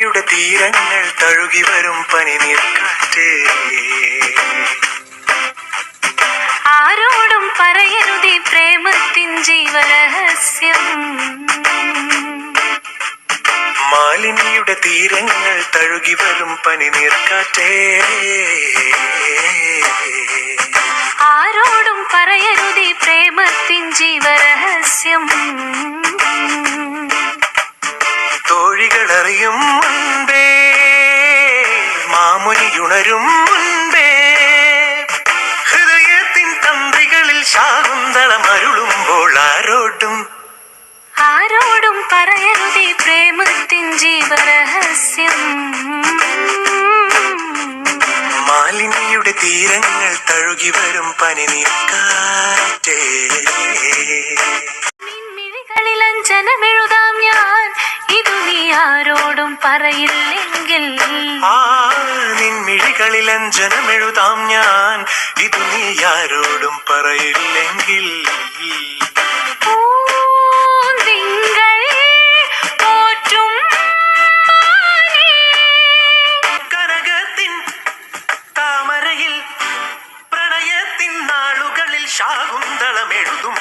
യുടെ തീരങ്ങൾ തഴുകി വരും പനിനീർക്കാറ്റ് ആരോടും പറയരുതേ പ്രേമത്തിൻ ജീവരഹസ്യം മാലിനിയുടെ തീരങ്ങൾ തഴുകി വരും പനിനീർക്കാറ്റേ ആരോടും പറയരുതേ പ്രേമത്തിൻ ജീവരഹസ്യം തോഴികളറിയും മുൻപേ മാമുനിയുണരും മുൻപേ ഹൃദയത്തിൻ തന്ത്രികളിൽ ശാകുന്തളമരുളുമ്പോൾ ആരോടും പറയരുതേ പ്രേമത്തിൻ ജീവരഹസ്യം മാലിനിയുടെ തീരങ്ങൾ തഴുകി വരും പനിനീർക്കാറ്റേ നിൻമിഴികളിൽ അഞ്ജനമെഴുതാം ഞാൻ ഇതു നീ ആരോടും പറയില്ലെങ്കിൽ നിൻമിഴികളിൽ അഞ്ജനമെഴുതാം ഞാൻ ഇതു നീ ആരോടും പറയില്ലെങ്കിൽ താമരയിൽ പ്രണയത്തിൻ നാളുകളിൽ ശാകുന്തളമെഴുതും